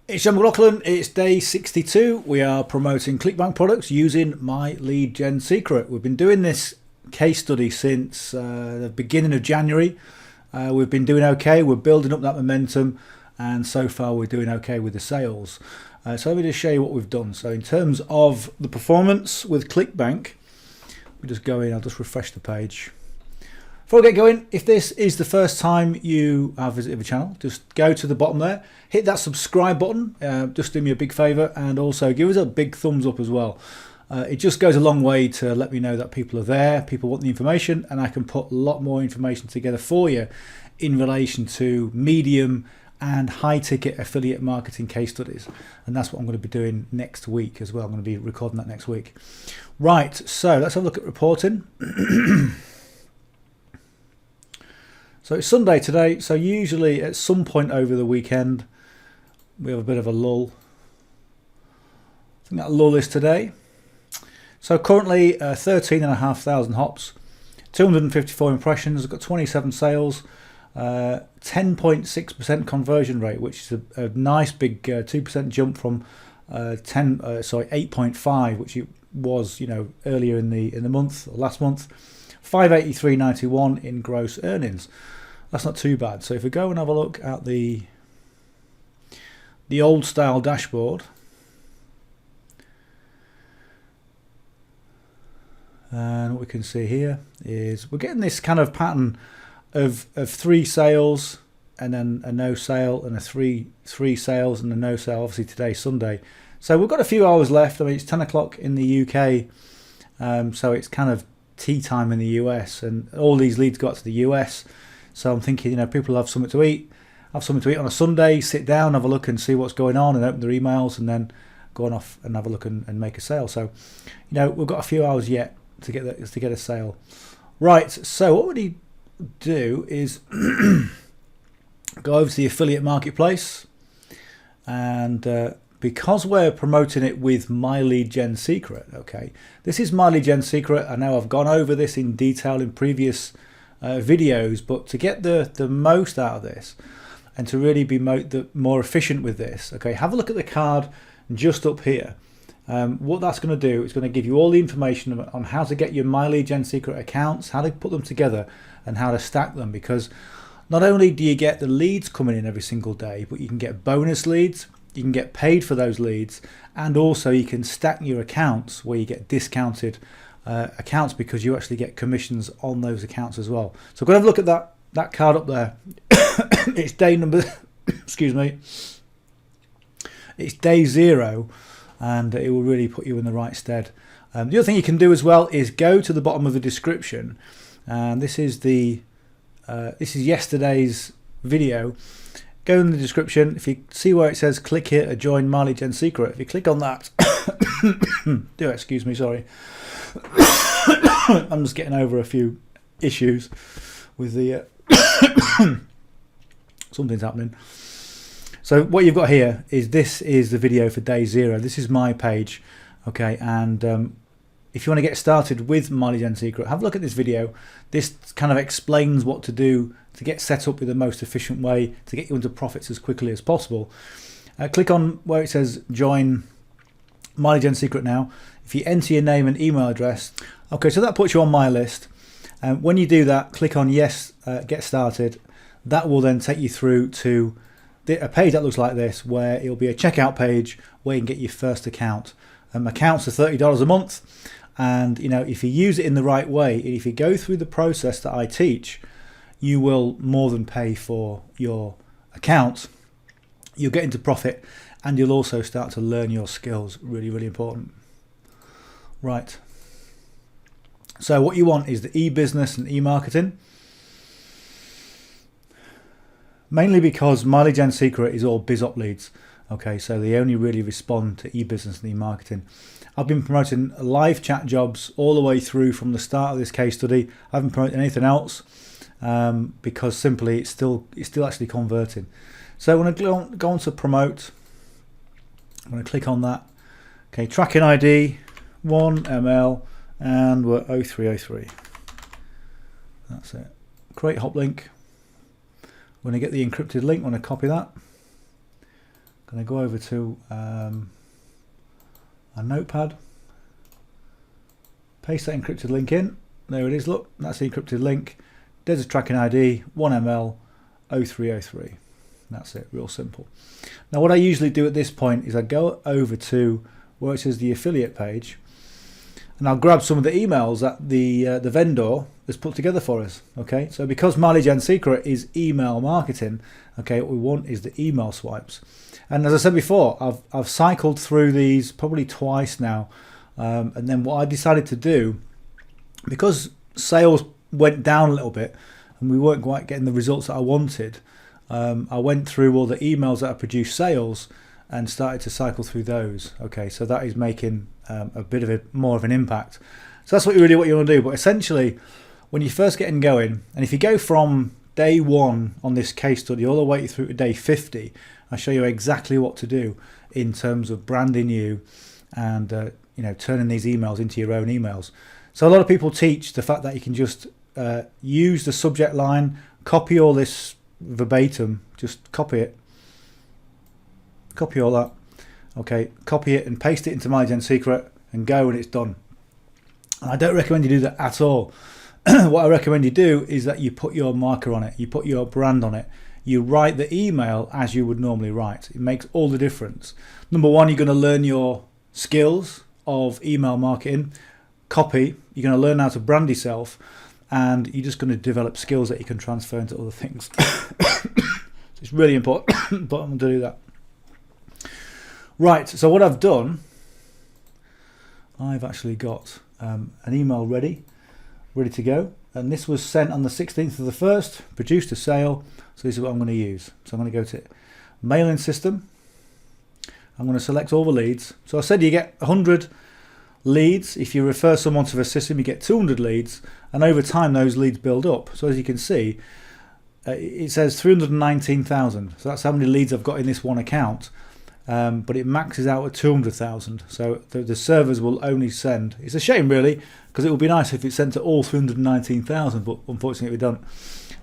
It's McLauchlan, it's day 62. We are promoting Clickbank products using myleadgensecret. We've been doing this case study since the beginning of January. We've been doing okay, we're building up that momentum, and so far we're doing okay with the sales. So let me just show you what we've done. So in terms of the performance with Clickbank, we just go in, I'll just refresh the page. Before we get going, if this is the first time you have visited the channel, just go to the bottom there, hit that subscribe button, just do me a big favour, and also give us a big thumbs up as well. It just goes a long way to let me know that people are there, people want the information, and I can put a lot more information together for you in relation to medium and high ticket affiliate marketing case studies. And that's what I'm going to be doing next week as well. I'm going to be recording that next week. Right, so let's have a look at reporting. So it's Sunday today, so usually at some point over the weekend we have a bit of a lull. I think that lull is today. So currently 13,500 hops, 254 impressions, I've got 27 sales, 10.6% conversion rate, which is a nice big 2% jump from 8.5, which it was, earlier in the month, or last month. 583.91 in gross earnings. That's not too bad. So if we go and have a look at the old style dashboard, and what we can see here is we're getting this kind of pattern of 3 sales and then a no sale and a three sales and a no sale. Obviously today's Sunday, so we've got a few hours left. I mean, it's 10 o'clock in the UK, so it's kind of tea time in the US, and all these leads got to the US. So I'm thinking, people have something to eat on a Sunday, sit down, have a look and see what's going on and open their emails and then go on off and have a look and make a sale. So we've got a few hours yet to get a sale. Right, so what we do is go over to the affiliate marketplace, and because we're promoting it with myleadgensecret, okay, this is myleadgensecret. I know I've gone over this in detail in previous videos, but to get the most out of this and to really be more efficient with this, okay, have a look at the card just up here. What that's going to do is going to give you all the information on how to get your myleadgensecret accounts, how to put them together and how to stack them, because not only do you get the leads coming in every single day, but you can get bonus leads, you can get paid for those leads, and also you can stack your accounts where you get discounted accounts because you actually get commissions on those accounts as well. So go and have a look at that card up there. It's day number excuse me, it's day 0, and it will really put you in the right stead. The other thing you can do as well is go to the bottom of the description, and this is yesterday's video. Go in the description. If you see where it says click here to join myleadgensecret, if you click on that, excuse me, sorry. I'm just getting over a few issues with the something's happening. So what you've got here is this is the video for day 0. This is my page, okay, and if you want to get started with myleadgensecret, have a look at this video. This kind of explains what to do to get set up with the most efficient way to get you into profits as quickly as possible. Click on where it says join myleadgensecret now. If you enter your name and email address, okay, so that puts you on my list. When you do that, click on yes, get started. That will then take you through to a page that looks like this, where it'll be a checkout page where you can get your first account. Accounts are $30 a month, and if you use it in the right way, if you go through the process that I teach, you will more than pay for your account. You'll get into profit, and you'll also start to learn your skills. Really, really important. Right. So what you want is the e-business and e-marketing. Mainly because myleadgensecret is all BizOp leads. Okay, so they only really respond to e-business and e-marketing. I've been promoting live chat jobs all the way through from the start of this case study. I haven't promoted anything else because simply it's still actually converting. So when I go on to promote, I'm going to click on that. Okay, tracking ID 1ML, and we're 0303. That's it. Create hop link. When I get the encrypted link, I'm going to copy that, going to go over to a notepad, paste that encrypted link in. There it is, look, that's the encrypted link. There's a tracking ID, 1ML0303. That's it, real simple. Now what I usually do at this point is I go over to where it says the affiliate page, and I'll grab some of the emails that the vendor has put together for us. Okay, so because My Lead Gen Secret is email marketing, okay, what we want is the email swipes. And as I said before, I've cycled through these probably twice now, and then what I decided to do, because sales went down a little bit and we weren't quite getting the results that I wanted, I went through all the emails that I produced sales and started to cycle through those. Okay, so that is making a bit of more of an impact. So that's what you want to do. But essentially, when you're first getting going, and if you go from day 1 on this case study all the way through to day 50, I'll show you exactly what to do in terms of branding you and turning these emails into your own emails. So a lot of people teach the fact that you can just use the subject line, copy all this verbatim, just copy it, copy all that, okay, copy it and paste it into My Lead Gen Secret and go, and it's done. And I don't recommend you do that at all. What I recommend you do is that you put your marker on it, you put your brand on it, you write the email as you would normally write. It makes all the difference. Number one, you're going to learn your skills of email marketing, copy, you're going to learn how to brand yourself, and you're just going to develop skills that you can transfer into other things. It's really important, but I'm going to do that. Right, so what I've done, I've actually got an email ready to go, and this was sent on the 16th of the 1st, produced a sale, so this is what I'm going to use. So I'm going to go to mailing system, I'm going to select all the leads. So I said you get 100 leads. If you refer someone to the system, you get 200 leads, and over time those leads build up. So as you can see, it says 319,000. So that's how many leads I've got in this one account, but it maxes out at 200,000. So the servers will only send. It's a shame really, because it would be nice if it sent to all 319,000, but unfortunately we don't,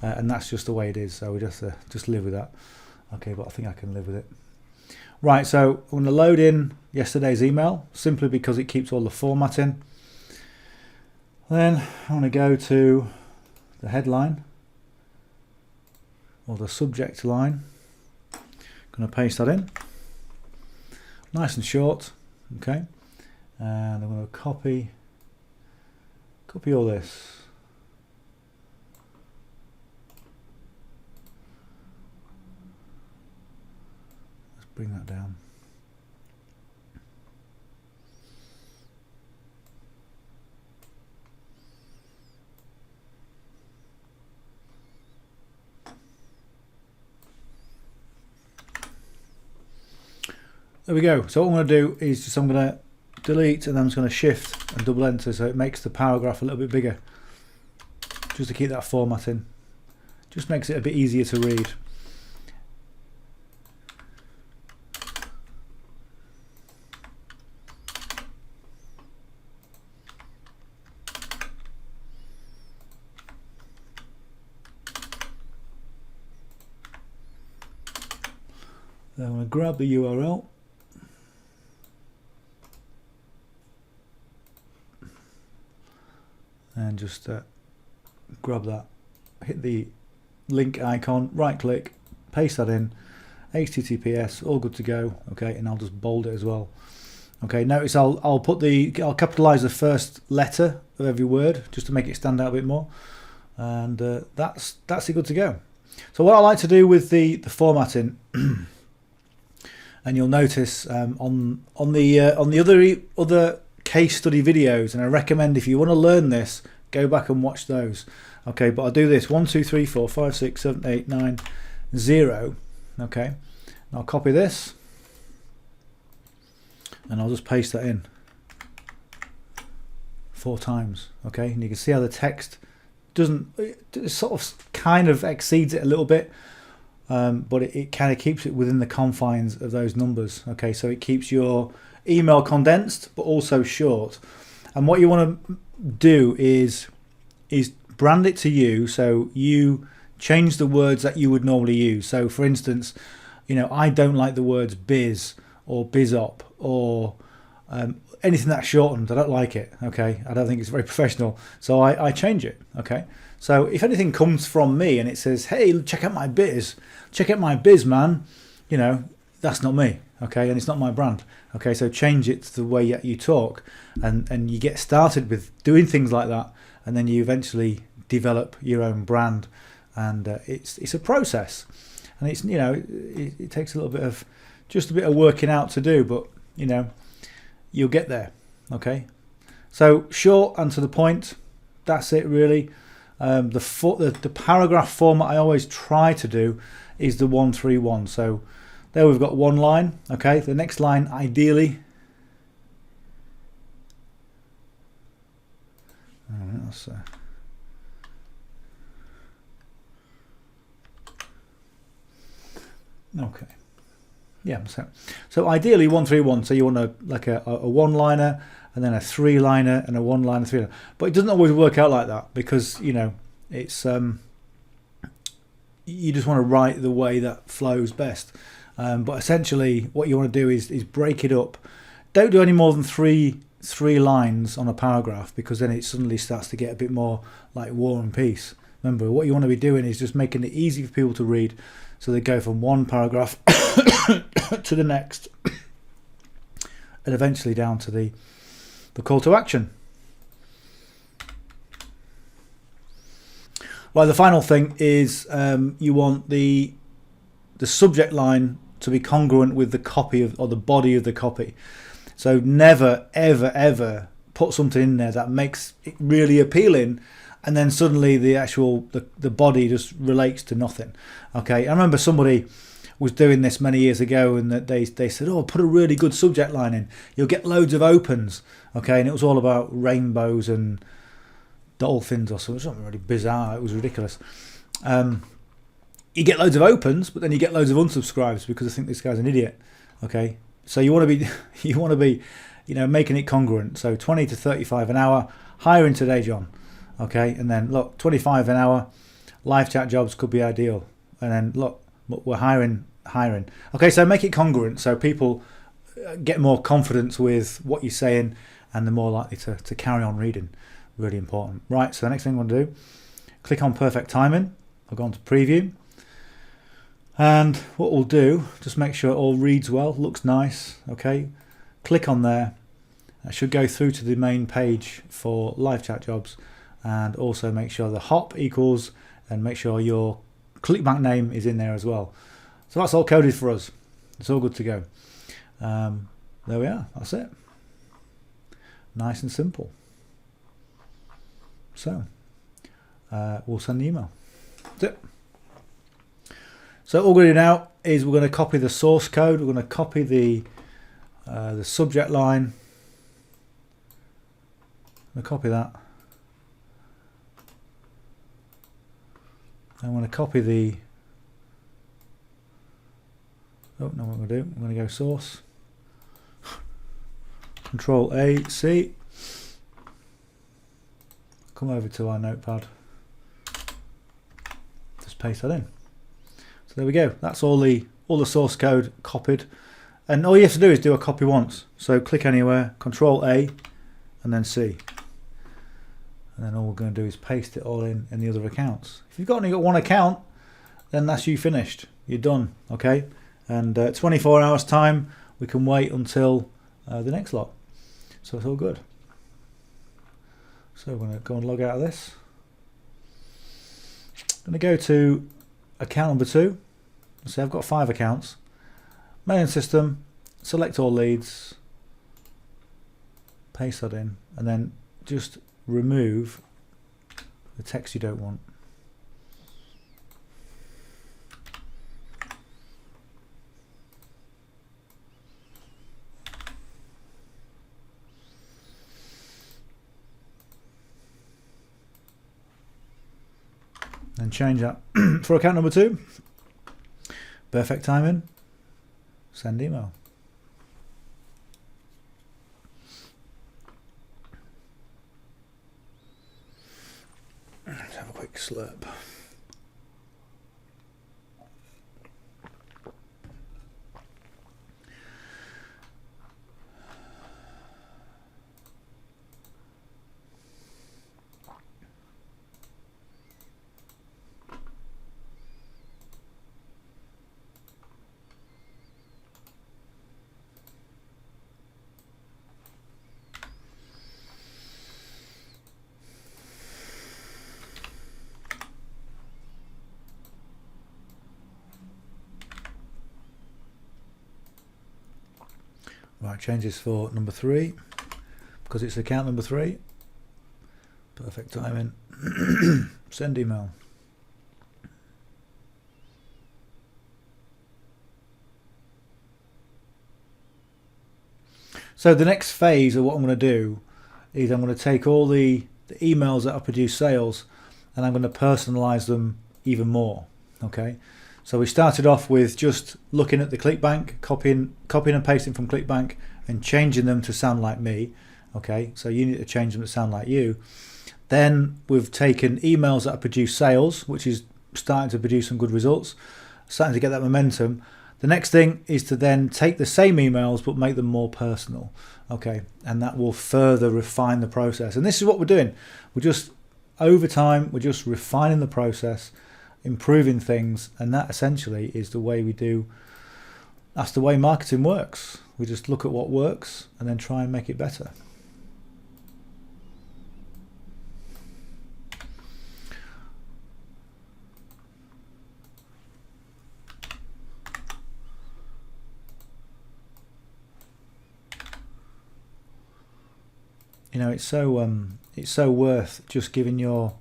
and that's just the way it is. So we just live with that. Okay, but I think I can live with it. Right, so I'm going to load in yesterday's email simply because it keeps all the formatting. Then I'm going to go to the headline or the subject line. I'm going to paste that in. Nice and short, okay. And I'm going to copy all this. Bring that down. There we go. So what I'm going to do is just I'm going to delete, and then I'm just going to shift and double enter, so it makes the paragraph a little bit bigger, just to keep that formatting. Just makes it a bit easier to read. Then I'm going to grab the URL, and just grab that, hit the link icon, right click, paste that in, HTTPS, all good to go. Okay, and I'll just bold it as well. Okay, notice I'll capitalize the first letter of every word just to make it stand out a bit more, and that's it, good to go. So what I like to do with the formatting, and you'll notice on the other case study videos, and I recommend if you want to learn this, go back and watch those. Okay, but I'll do this 1 2 3 4 5 6 7 8 9 0. Okay, and I'll copy this and I'll just paste that in 4 times. Okay, and you can see how the text it sort of kind of exceeds it a little bit, but it kind of keeps it within the confines of those numbers. Okay, so it keeps your email condensed but also short. And what you want to do is brand it to you, so you change the words that you would normally use. So for instance, I don't like the words biz or bizop or anything that's shortened. I don't like it. Okay, I don't think it's very professional, so I change it. Okay, so if anything comes from me and it says, "Hey, check out my biz, man," that's not me. Okay, and it's not my brand. Okay, so change it to the way you talk, and you get started with doing things like that, and then you eventually develop your own brand, and it's a process, and it's it takes a little bit of working out to do, but you'll get there. Okay, so short and to the point. That's it really. The paragraph format I always try to do is the 1-3-1. So there we've got one line. Okay, the next line ideally. Okay. Yeah, so ideally 1-3-1. So you want a one-liner and then a three-liner and a one-liner, three-liner. But it doesn't always work out like that because it's you just want to write the way that flows best. But essentially, what you want to do is break it up. Don't do any more than three lines on a paragraph because then it suddenly starts to get a bit more like War and Peace. Remember, what you want to be doing is just making it easy for people to read, so they go from one paragraph to the next, and eventually down to the call to action. Well, the final thing is you want the subject line to be congruent with the copy or the body of the copy. So never, ever, ever put something in there that makes it really appealing, and then suddenly the body just relates to nothing. Okay, I remember somebody was doing this many years ago, and that they said, "Oh, put a really good subject line in. You'll get loads of opens." Okay, and it was all about rainbows and dolphins or something. Something really bizarre. It was ridiculous. You get loads of opens, but then you get loads of unsubscribes because I think this guy's an idiot. Okay, so you want to be, making it congruent. So 20 to 35 an hour, hiring today, John. Okay, and then look, 25 an hour, live chat jobs could be ideal. And then look, we're hiring. Okay, so make it congruent so people get more confidence with what you're saying, and they're more likely to carry on reading. Really important. Right, so the next thing I want to do, click on perfect timing. I'll go on to preview. And what we'll do, just make sure it all reads well, looks nice. Okay, click on there. That should go through to the main page for live chat jobs, and also make sure the hop equals, and make sure your Clickbank name is in there as well. So that's all coded for us. It's all good to go. There we are. That's it. Nice and simple. So we'll send the email. That's it. So all we're going to do now is we're going to copy the source code. We're going to copy the subject line. I'm going to copy that. I'm going to copy the. Oh no! What I'm going to do? I'm going to go source. Control A, C. Come over to our notepad. Just paste that in. So there we go. That's all the source code copied, and all you have to do is do a copy once. So click anywhere, Control A, and then C, and then all we're going to do is paste it all in the other accounts. If you've only got one account, then that's you finished. You're done. Okay, and 24 hours time, we can wait until the next lot. So it's all good. So we're going to go and log out of this. I'm going to go to account number 2. So I've got 5 accounts. Main system, select all leads, paste that in, and then just remove the text you don't want. And change that for account number 2. Perfect timing. Send email. Let's have a quick slurp. Right, change this for number 3 because it's account number 3. Perfect timing. Send email. So the next phase of what I'm going to do is I'm going to take all the emails that I produce sales and I'm going to personalize them even more. Okay, so we started off with just looking at the Clickbank, copying and pasting from Clickbank and changing them to sound like me. Okay, so you need to change them to sound like you. Then we've taken emails that I produce sales, which is starting to produce some good results, starting to get that momentum. The next thing is to then take the same emails but make them more personal. Okay, and that will further refine the process. And this is what we're doing. We're just, over time, we're just refining the process, improving things, and that essentially is the way we do. That's the way marketing works. We just look at what works and then try and make it better. You know, it's so worth just giving yourself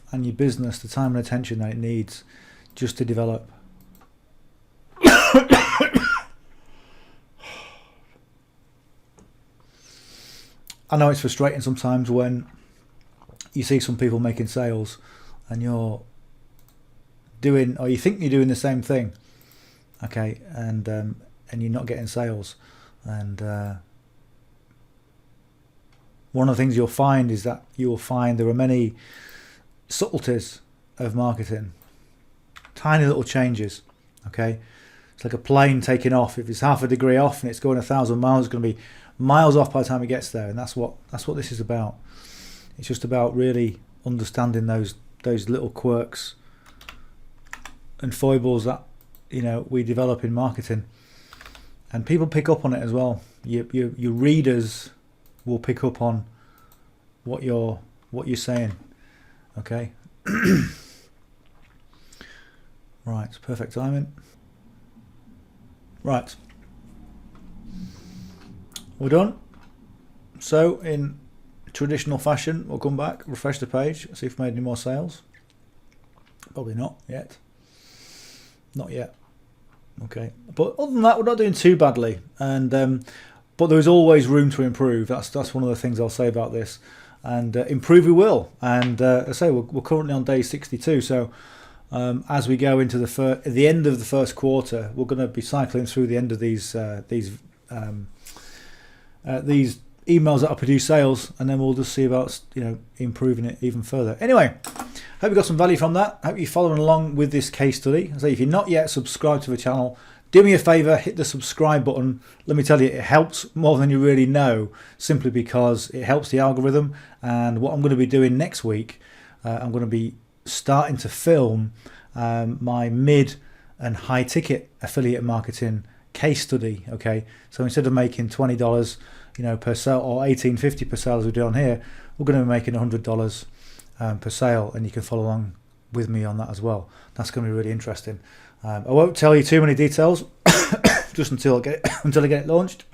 and your business the time and attention that it needs just to develop. I know it's frustrating sometimes when you see some people making sales and you're doing, or you think you're doing the same thing, okay, and you're not getting sales. And one of the things you'll find is that there are many subtleties of marketing, tiny little changes. Okay, it's like a plane taking off. If it's half a degree off and it's going 1,000 miles, it's going to be miles off by the time it gets there. And that's what this is about. It's just about really understanding those little quirks and foibles that we develop in marketing, and people pick up on it as well. Your readers will pick up on what you're saying. Okay. Right, perfect timing. Right, we're done. So in traditional fashion, we'll come back, refresh the page, see if we made any more sales. Probably not yet. Not yet. Okay, but other than that, we're not doing too badly. And but there is always room to improve. That's one of the things I'll say about this. And improve we will. And I say we're currently on day 62. So as we go into the end of the first quarter, we're going to be cycling through the end of these emails that I produce sales, and then we'll just see about improving it even further. Anyway, hope you got some value from that. Hope you're following along with this case study. I say if you're not yet subscribed to the channel, do me a favor, hit the subscribe button. Let me tell you, it helps more than you really know, simply because it helps the algorithm. And what I'm going to be doing next week, I'm going to be starting to film my mid and high ticket affiliate marketing case study. Okay, so instead of making $20 per sale, or $18.50 per sale as we do on here, we're going to be making $100 per sale, and you can follow along with me on that as well. That's going to be really interesting. I won't tell you too many details just until I get it launched,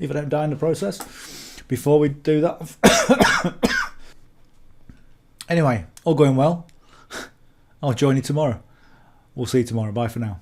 if I don't die in the process before we do that. Anyway, all going well. I'll join you tomorrow. We'll see you tomorrow. Bye for now.